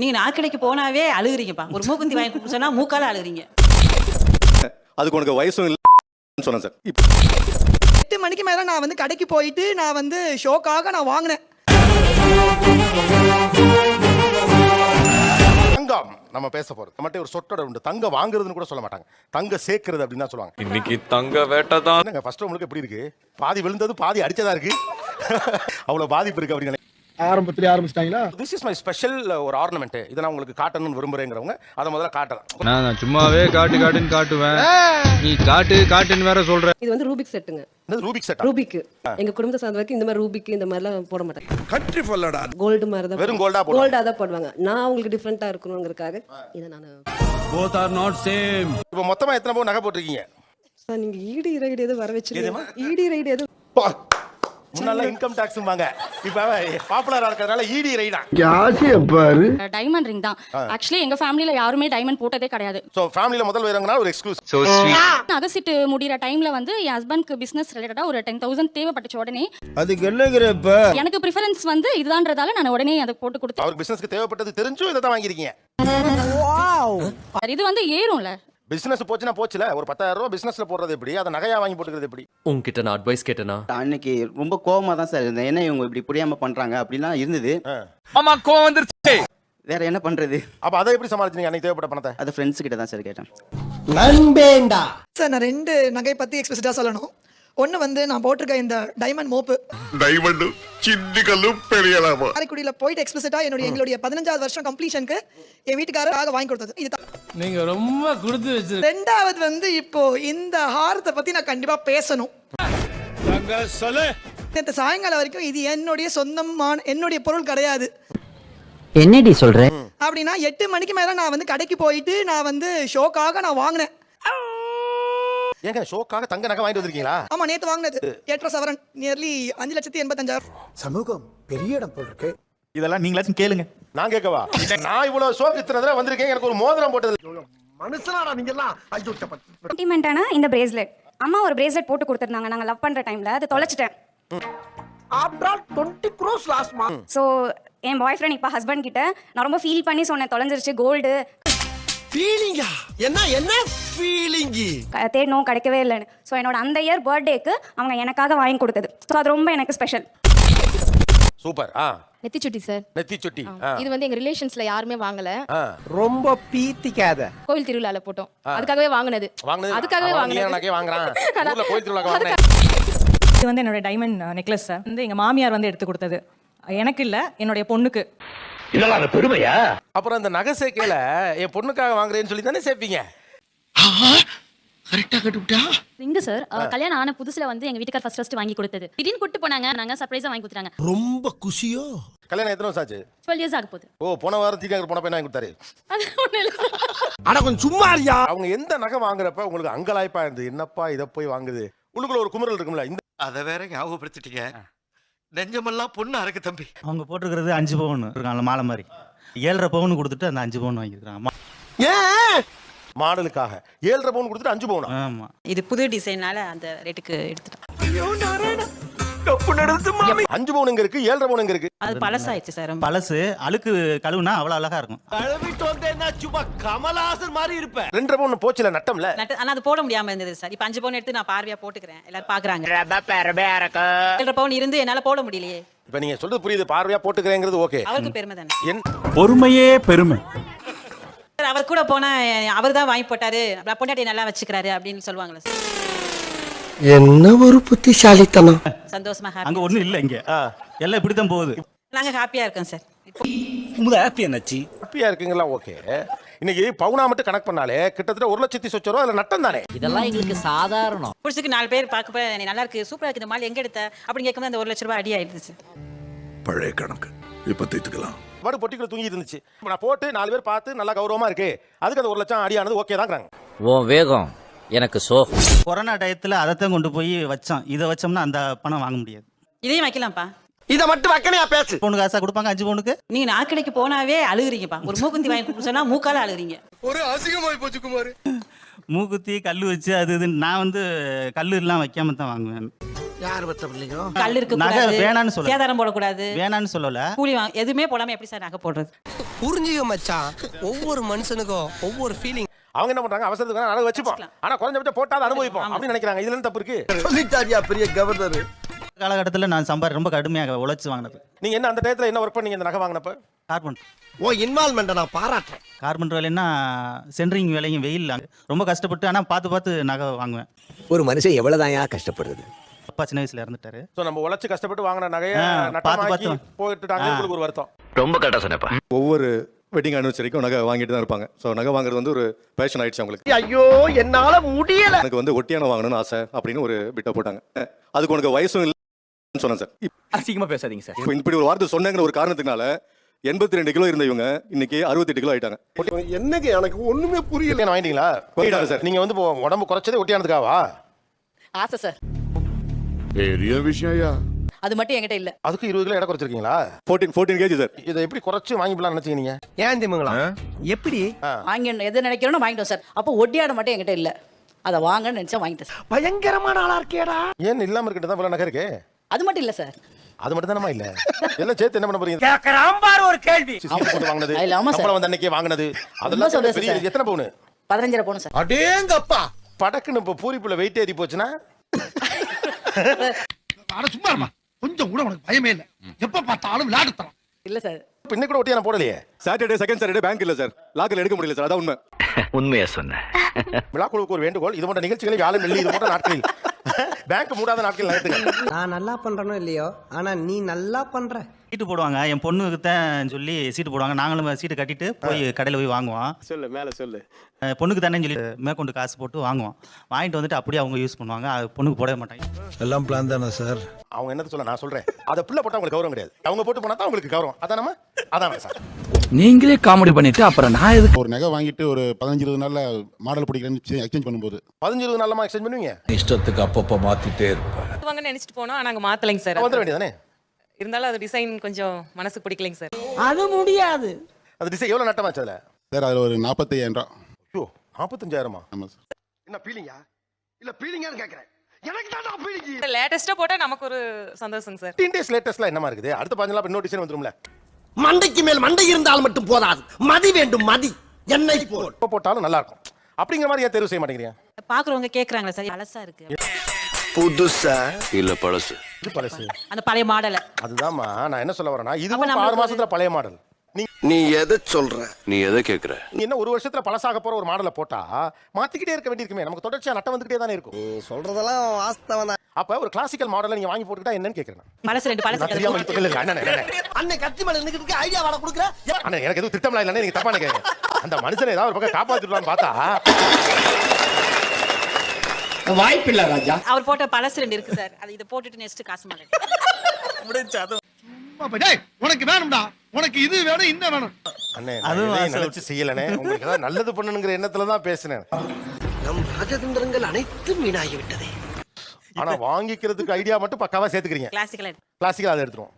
நீங்க நாக்கடைக்கு போனாவே அழுகுறீங்கப்பா. ஒரு மூக்குத்தி வாங்கி சொன்னா மூக்கால அழுகுறீங்க. அதுக்கு உனக்கு வயசும் இல்லை சொன்னேன் சார். 8 மணிக்கு மேல நான் வந்து கடைக்கு போயிட்டு நான் வந்து ஷோக்காக நான் வாங்கினேன். தங்கம் நம்ம பேச போறது நம்மகிட்ட ஒரு சொட்டோட உண்டு. தங்க வாங்குறதுன்னு கூட சொல்ல மாட்டாங்க, தங்க சேர்க்கிறது அப்படின்னு தான் சொல்லுவாங்க. இன்னைக்கு தங்க வேட்டை தான். என்னங்க ஃபர்ஸ்ட் உங்களுக்கு எப்படி இருக்கு? பாதி விழுந்தது பாதி அடிச்சதா இருக்கு. அவ்வளவு பாதிப்பு இருக்கு அப்படின்னு ஆரம்பத்திலே ஆரம்பிச்சிட்டாங்களா? திஸ் இஸ் மை ஸ்பெஷல் ஒரு ஆர்னமெண்ட். இதை நான் உங்களுக்கு காட்டணும்னு விரும்புறேங்கிறவங்க அதை முதல்ல காட்டலாம். நான் சும்மாவே காட்டுன்னு காட்டுவேன். நீ காட்டுன்னு வேற சொல்ற. இது வந்து ரூபிக் செட்டுங்க. இது ரூபிக் செட். ரூபிக் எங்க குடும்பத்தை சார்ந்த வரைக்கும் இந்த மாதிரி ரூபிக் இந்த மாதிரிலாம் போட மாட்டாங்க. கண்ட்ரி ஃபுல்லடா கோல்டு மாதிரி தான், வெறும் கோல்டா போடுவாங்க. கோல்டா தான் போடுவாங்க. நான் அவங்களுக்கு டிஃபரெண்டா இருக்கணும்ங்கறதுக்காக இதை நான் both are not same. இப்போ மொத்தமா எத்தனை பவுன் நகை போட்டிருக்கீங்க? சார் நீங்க ஈடி ரைடு எது வர வச்சிருக்கீங்க? ஈடி ரைடு எது? முன்னால இன்கம் டாக்ஸ்ம்பாங்க, இப்ப பாப்புலரா இருக்கறனால ஈடி ரைடா. யாசிய பாரு. டைமண்ட் ரிங் தான். ஆக்சுவலி எங்க ஃபேமிலில யாருமே டைமண்ட் போட்டதே கிடையாது. சோ ஃபேமிலில முதல் வரங்கனா ஒரு எக்ஸ்க்ளூசிவ். So sweet. நகைசிட்டு முடிற டைம்ல வந்து என் ஹஸ்பண்ட்க்கு பிசினஸ் ரிலேட்டடா ஒரு 10,000 தேவைப்பட்டுச்சு. உடனே அதுக்கு என்னங்கற இப்ப எனக்கு பிரெஃபரன்ஸ் வந்து இதுதான்றதால நான் உடனே அதை போட்டு கொடுத்தேன். அவருக்கு பிசினஸ்க்கு தேவைப்பட்டது தெரிஞ்சும் இத தான் வாங்கிருக்கீங்க. இது வந்து ஏறும்ல. பிசினஸ் போச்சுனா போச்சுல. ஒரு 10,000 ரூபாய் பிசினஸ்ல போடுறது எப்படி? அத நகையா வாங்கி போட்டுக்கிறது எப்படி? உங்ககிட்ட நான் அட்வைஸ் கேட்டேனா? அன்னைக்கு ரொம்ப கோவமா தான் சார் இருந்தேன். என்ன இவங்க இப்படி புரியாம பண்றாங்க அப்படிலாம் இருந்தது. ஆமா கோவம் வந்துருச்சு. வேற என்ன பண்றது? அப்ப அதை எப்படி சமாளிச்சீங்க அன்னைக்கு தேவைப்பட்ட பணத்தை? அது ஃப்ரெண்ட்ஸ் கிட்ட தான் சார் கேட்டேன். நண்பேண்டா. சார் நான் 2 நகை பத்தி எக்ஸ்பிரஸா சொல்லணும். ஒன்னு வந்து நான் போட்டிருக்க இந்த டைமண்ட் மோப்பு. டைமண்ட் சின்ன கல்லு பெரியலாமா. காரைக்குடியில போயிட்டு எக்ஸ்பிரஸா எங்களுடைய 15வது வருஷம் கம்ப்ளீஷனுக்கு என் வீட்டுக்காரராக வாங்கி கொடுத்தது. இது நீங்க ரொம்ப கொடுத்து வச்சிரு. ரெண்டாவது வந்து இப்போ இந்த ஹாரத்தை பத்தி நான் கண்டிப்பா பேசணும். தங்க சொல்லு. நேத்து சாயங்காலம் வரைக்கும் இது என்னுடைய சொந்தமான என்னுடைய பொருள் கிடையாது. என்னடி சொல்ற? அப்படின்னா 8 மணிக்கு மேல நான் வந்து கடைக்கு போயிட்டு நான் வந்து ஷோக்காக நான் வாங்கினேன். ஏங்க ஷோக்காக தங்க நகை வாங்கிட்டு வந்திருக்கீங்களா? ஆமா, நேத்து வாங்கினது 8 சவரன், நியர்லி 5,85,000. சமூகம் பெரிய இடம் போல் இருக்கு. இதெல்லாம் நீங்களாச்சும் கேளுங்க. நான் கேட்கவா? நான் இவ்வளவு ஷோக்கு இத்தனை தடவை வந்திருக்கேன், எனக்கு ஒரு மோதிரம் போட்டது. மனுஷனாடா நீங்க எல்லாம். ஐயோ சென்டிமெண்டான இந்த பிரேஸ்லெட் அம்மா ஒரு பிரேஸ்லெட் போட்டு கொடுத்திருந்தாங்க. நாங்க லவ் பண்ற டைம்ல அதை தொலைச்சிட்டேன். After 20 crores last month. So என் பாய் ஃப்ரெண்ட் இப்ப ஹஸ்பண்ட் கிட்ட நான் ரொம்ப ஃபீல் பண்ணி சொன்னேன், தொலைஞ்சிருச்சு கோல்டு. ஃபீலிங்கா? என்ன ஃபீலிங்? தேடணும் கிடைக்கவே இல்லைன்னு. ஸோ என்னோட அந்த இயர் பர்த்டேக்கு அவங்க எனக்காக வாங்கி கொடுத்தது. ஸோ அது ரொம்ப எனக்கு ஸ்பெஷல். சூப்பர். நெத்திச்சுட்டி சார். நெத்தி சுட்டி. இது வந்து எங்க ரிலேஷன்ஸ்ல யாருமே வாங்கல. ரொம்ப பீத்திக்காத. கோயில் திருவிழால போட்டோம். அதுக்காகவே வாங்குனது. அதுக்காகவே வாங்குனது. நகை வாங்குறான். ஊர்ல கோயில் திருவிழாக்கு வாங்குறேன். இது வந்து என்னோட டைமண்ட் நெக்லஸ் சார். வந்து எங்க மாமியார் வந்து எடுத்து கொடுத்தது. எனக்கு இல்ல, என்னுடைய பொண்ணுக்கு. இதெல்லாம் பெருமையா? அப்புறம் இந்த நகை சேர்க்கையில என் பொண்ணுக்காக வாங்குறேன்னு சொல்லி தானே சேர்ப்பீங்க. கரெக்டா கட்டுட்டா. இங்க சார் கல்யாணம் ஆன புதுசுல வந்து எங்க வீட்டுக்கார ஃபர்ஸ்ட் வாங்கி கொடுத்தது. திடீர்னு கூட்டு போனாங்க, நாங்க சர்ப்ரைஸா வாங்கி கொடுத்தாங்க. ரொம்ப குஷியோ? கல்யாணம் எத்தனை வருஷம் ஆச்சு? 12 years ஆக போகுது. ஓ, போன வாரம் தீக்காக போன பையன் வாங்கி கொடுத்தாரு. அது ஒண்ணு இல்ல சார். அட கொஞ்சம் சும்மா இருயா. அவங்க எந்த நகை வாங்குறப்ப உங்களுக்கு அங்கலாய்ப்பா இருந்தது? என்னப்பா இதை போய் வாங்குது? உள்ளுக்குள்ள ஒரு குமுறல் இருக்கும்ல. இந்த அத வேற ஞாபகப்படுத்திட்டீங்க. நெஞ்சமெல்லாம் பொண்ணு அறக்கு தம்பி. அவங்க போட்டுக்கிறது 5 பவுன் இருக்காங்க மாலை மாதிரி. 7.5 பவுன் கொடுத்துட்டு அந்த 5 பவுன் வாங்கிருக்காங்க. ஏன் மாடலுக்காக 7.5 பவுன் கொடுத்துட்டு 5 பவுன்? ஆமா. இது புது டிசைனால அந்த ரேட்டுக்கு எடுத்துட்டோம். 5 பவுன் எங்க இருக்கு? 7.5 பவுன் எங்க இருக்கு? அது பழசாயிடுச்சு சார். பழசு அழுக்கு கழுவுனா அவ்வளவு அழகா இருக்கும். கழுவிட்டு வந்தேன்னா சும்மா கமலஹாசன் மாதிரி இருப்ப. 2.5 பவுன் போச்சுல நட்டம்ல. ஆனா அது போட முடியாம இருந்தது சார். இப்ப 5 பவுன் எடுத்து நான் பார்வையா போட்டுக்கிறேன், எல்லாரும் பாக்குறாங்க. 7.5 பவுன் இருந்து என்னால போட முடியலையே. இப்ப நீங்க சொல்றது புரியுது, பார்வையா போட்டுக்கிறேங்கிறது ஓகே. அவருக்கு பெருமை தானே. பொறுமையே பெருமை. அவர் கூட போனா அவர் தான் வாங்கி போட்டாரு, பொண்டாட்டி நல்லா வச்சுக்கிறாரு அப்படின்னு சொல்லுவாங்களா சார். என்ன ஒரு புத்திசாலித்தனம். சந்தோஷமா அங்க ஒண்ணும் இல்ல, இங்க எல்லாம் இப்படி தான் போகுது. நாங்க ஹாப்பியா இருக்கோம் சார். ஹாப்பி என்னாச்சு? ஹாப்பியா இருக்குங்களா? ஓகே. இன்னைக்கு பவுனா மட்டும் கணக்கு பண்ணாலே கிட்டத்தட்ட 1,00,000 சொச்ச ரூபா அதுல நட்டம் தானே. இதெல்லாம் எங்களுக்கு சாதாரணம். புடிச்சுக்கு 4 பேர் பார்க்கப்ப நீ நல்லா இருக்கு, சூப்பரா இருக்கு, இந்த மால் எங்க எடுத்த அப்படின்னு கேட்கும்போது அந்த 1,00,000 ரூபாய் அடி ஆயிடுது சார். பழைய கணக்கு இப்ப தீர்த்துக்கலாம். வாடு பொட்டிக்குள்ள தூங்கி இருந்துச்சு. நான் போட்டு 4 பேர் பார்த்து நல்லா கௌரவமா இருக்கு, அதுக்கு அந்த 1,00,000 அடியானது ஓகே தான்ங்கறாங்க. உன் வேகம் எனக்கு சோகம். கொரோனா டயத்துல அதைத்தான் கொண்டு போய் வச்சோம். இதை வச்சோம்னா அந்த பணம் வாங்க முடியாது. இதையும் வைக்கலாம்ப்பா. இத மட்டும் வக்கனையா பேசு. பொண்ணு காசா கொடுப்பாங்க 5 பவுனுக்கு. நீங்க நாக்கடைக்கு போனாவே அழுகுறீங்கப்பா. ஒரு மூக்குத்தி வாங்கி சொன்னா மூக்கால அழுகுறீங்க. ஒரு அசிங்கமாய் போச்சு குமார். மூக்குத்தி கல்லு வச்சு அது இது நான் வந்து கல்லு எல்லாம் வைக்காம தான் வாங்குவேன். யார் பத்த பிள்ளைங்க கல் இருக்க நகை கூடாது, வேணான்னு சொல்லல. சேதாரம் போடக்கூடாது, வேணான்னு சொல்லல. கூலி எதுவுமே போடாம எப்படி சார் நகை போடுறது? புரிஞ்சுக்க மச்சான், ஒவ்வொரு மனுஷனுக்கும் ஒவ்வொரு ஃபீலிங். அவங்க என்ன பண்றாங்க, அவசரத்துக்கு நகை வச்சுப்போம், ஆனா குறைஞ்சபட்சம் போட்டாத அனுபவிப்போம் அப்படின்னு நினைக்கிறாங்க. இதுல தப்பு இருக்கு. சொல்லிட்டாரியா பெரிய கவர்னர். காலகட்டத்தில் நான் ரொம்ப கடுமையாக உழைச்சி வாங்கினது. நீங்க என்ன அந்த டயத்துல என்ன ஒர்க் பண்ணீங்க இந்த நகை வாங்கினப்ப? கார்பெண்டர். ஓ இன்வால்மெண்ட்டை நான் பாராட்டுறேன். கார்பெண்டர் வேலைன்னா சென்ட்ரிங் வேலையும் வெயில் ரொம்ப கஷ்டப்பட்டு, ஆனால் பார்த்து நகை வாங்குவேன். ஒரு மனுஷன் எவ்வளவுதான்யா கஷ்டப்படுறது. அப்பா சின்ன வயசுல இறந்துட்டாரு. சோ நம்ம உழைச்சு கஷ்டப்பட்டு வாங்கின நகையை பார்த்து நட்டமாக்கி போட்டுட்டாங்க. உங்களுக்கு ஒரு வருத்தம். ரொம்ப கரெக்டா சொன்னப்பா. ஒவ்வொரு வெட்டிங் அனிவர்சரிக்கும் நகை வாங்கிட்டு தான் இருப்பாங்க. ஸோ நகை வாங்குறது வந்து ஒரு பேஷன் ஆயிடுச்சு அவங்களுக்கு. ஐயோ என்னால முடியல. எனக்கு வந்து ஒட்டியான வாங்கணும்னு ஆசை அப்படின்னு ஒரு பிட்டை போட்டாங்க. அதுக்கு உனக்கு வயசும் இல்லைன்னு சொன்னேன் சார். அசிங்கமா பேசாதீங்க சார். இப்போ இப்படி ஒரு வார்த்தை சொன்னாங்கிற ஒரு காரணத்தினால 82 கிலோ இருந்த இவங்க இன்னைக்கு 68 கிலோ ஆயிட்டாங்க. என்னங்க எனக்கு ஒண்ணுமே புரியல. வாங்கிட்டீங்களா? போயிட்டாங்க சார். நீங்க வந்து உடம்பு குறைச்சதே ஒட்டியானதுக்காவா? ஆசை சார், பெரிய விஷயம்யா. அது மட்டும் என்கிட்ட இல்ல. அதுக்கு 20 கிலோ எடை குறைச்சிருக்கீங்களா? 14 கேஜி சார். இதை எப்படி குறைச்சு வாங்கிப்பலாம் நினைச்சீங்க நீங்க? ஏன் திமுங்களா எப்படி வாங்கி எது நினைக்கிறோம் வாங்கிட்டோம் சார். அப்போ ஒட்டியாட மட்டும் என்கிட்ட இல்ல, அதை வாங்கன்னு நினைச்சா வாங்கிட்டேன் சார். பயங்கரமான ஆளா இருக்கேடா. ஏன் இல்லாம இருக்கிட்டு தான் நகை இருக்கு? அது மட்டும் இல்ல சார். அது மட்டும் தானமா இல்ல, எல்லாம் சேர்த்து என்ன பண்ண போறீங்க? கேக்குறான் பாரு ஒரு கேள்வி. சீட்டு போட்டு வாங்குனது, இல்ல, ஆமா சார். அப்புறம் வந்து அன்னைக்கே வாங்குனது, அதெல்லாம் சந்தோஷம் பெரிய சார். எத்தனை பவுன்? 15.5 பவுன் சார். அடேங்கப்பா. படக்குன்னு இப்போ பூரிப்புல வெயிட் ஏறி போச்சுன்னா அட சும்மா இருமா, கொஞ்சம் கூட உனக்கு பயமே இல்ல. எப்ப பார்த்தாலும் விளையாட்டு தரம். இல்ல சார். பின்ன கூட ஒட்டியான போடலையே. சாட்டர்டே செகண்ட் சாட்டர்டே பேங்க் இல்ல சார். லாக்கர்ல எடுக்க முடியல சார். அதான் உண்மை. உண்மையா சொன்னேன். விழாக்குழுவுக்கு ஒரு வேண்டுகோள், இது போன்ற நிகழ்ச்சிகளை வியாழன் வெள்ளி இது போன்ற நாட்களில் பேங்க் மூடாத நாட்கள் நடத்துங்க. நான் நல்லா பண்றனோ இல்லையோ, ஆனா நீ நல்லா பண்ற. சீட்டு போடுவாங்க, என் பொண்ணுக்கு தான் சொல்லி சீட்டு போடுவாங்க. நாங்களும் சீட்டு கட்டிட்டு போய் கடையில் போய் வாங்குவோம். சொல்லு மேல சொல்லு. பொண்ணுக்கு தானே சொல்லி மேற்கொண்டு காசு போட்டு வாங்குவோம். வாங்கிட்டு வந்துட்டு அப்படியே அவங்க யூஸ் பண்ணுவாங்க. அது பொண்ணுக்கு போடவே மாட்டாங்க. எல்லாம் பிளான் தானே சார்? அவங்க என்னது சொல்ல, நான் சொல்றேன், அதை புள்ள போட்டா உங்களுக்கு கௌரவம் கிடையாது. அவங்க போட்டு போனா தான் உங்களுக்கு கௌரவம். அதானமா? அதான் சார். நீங்களே காமெடி பண்ணிட்டு அப்புறம் நான் எதுக்கு? ஒரு நகை வாங்கிட்டு ஒரு 15-20 நாள்ல மாடல் பிடிக்கிறேன்னு எக்ஸ்சேஞ்ச் பண்ணும்போது 15-20 நாள்லமா எக்ஸ்சேஞ்ச் பண்ணுவீங்க? இஷ்டத்துக்கு அப்பப்போ மாத்திட்டே இருப்பேன். வாங்கன்னு நினைச்சிட்டு போனோம், நாங்க மாத்தலைங்க சார். வந்துட வேண்டியதானே? இருந்தாலும் அது டிசைன் கொஞ்சம் மனசுக்கு பிடிக்கலைங்க சார். அது முடியாது. அது டிசைன் எவ்வளவு நட்டமாச்சு அதுல? சார் அதுல ஒரு 45,000 ரூபா. ஐயோ 45,000மா? ஆமா சார். என்ன பீலிங்கா? இல்ல பீலிங்கான்னு கேக்குறேன். எனக்கு தான் பீலிங். லேட்டஸ்டா போட்டா நமக்கு ஒரு சந்தோஷங்க சார். 15 டேஸ் லேட்டஸ்ட்லாம் என்னமா இருக்குது? அடுத்த 15 நாள் இன்னொரு டிசைன் வந்துரும்ல. மண்டைக்கு மேல் மண்டை இருந்தால் மட்டும் போதாது, மதி வேண்டும், மதி. என்னை போல் எப்ப போட்டாலும் நல்லா இருக்கும் அப்படிங்கிற மாதிரி ஏன் தேர்வு செய்ய மாட்டேங்கிறீங்க? பாக்குறவங்க கேக்குறாங்களா சார், பழசா இருக்கு, புதுசா இல்ல பழசு. இது பழசு. அந்த பழைய மாடல. அதுதான்மா நான் என்ன சொல்ல வரேன்னா, இது அப்ப 6 நம்மளுக்கு மாசத்துல பழைய மாடல். நீ எதை சொல்ற? நீ எதை கேக்குற? நீ என்ன ஒரு வருஷத்துல பழசாக போற ஒரு மாடலை போட்டா மாத்திக்கிட்டே இருக்க வேண்டியிருக்குமே. நமக்கு தொடர்ச்சியா நட்டம் வந்துகிட்டே தானே இருக்கும். நீ சொல்றதெல்லாம் வாஸ்தவம் தான். அப்ப ஒரு கிளாசிக்கல் மாடலை நீங்க வாங்கி போட்டுக்கிட்டா என்னன்னு கேக்குறேன். பழசு ரெண்டு நான் தெரியாம பழசு. இப்ப இல்ல அண்ணன் அண்ணன் கத்தி மேல நின்னுக்கிட்டு ஐடியா வாட குடுக்குற. அண்ணன் எனக்கு எதுவும் திட்டம்லாம் இல்லைன்னு நீங்க தப்பா நினைக்கிறீங்க. அந்த மனுஷனை ஏதாவது ஒரு பக்கம் காப்பாத்திடலாம்னு பார்த்தா வாய்ப்பில்லை ராஜா. அவர் போட்ட பழசு ரெண்டு இருக்கு சார். அது இதை போட்டுட்டு நெக்ஸ்ட் காசு மாட்டேன் முடிஞ்சு. உனக்கு வேணும்டா, உனக்கு இது வேணும் இன்னும் வேணும். அண்ணே அதுவும் நான் நினைச்சு செய்யலனே, உங்களுக்கு ஏதாவது நல்லது பண்ணணுங்கிற எண்ணத்துல தான் பேசினேன். நம் ராஜதந்திரங்கள் அனைத்தும் வீணாகி விட்டதே. ஆனா வாங்கிக்கிறதுக்கு ஐடியா மட்டும் பக்காவா சேர்த்துக்கிறீங்க. கிளாசிக்கலா கிளாசிக்கல் அதை எடுத்துருவோம்.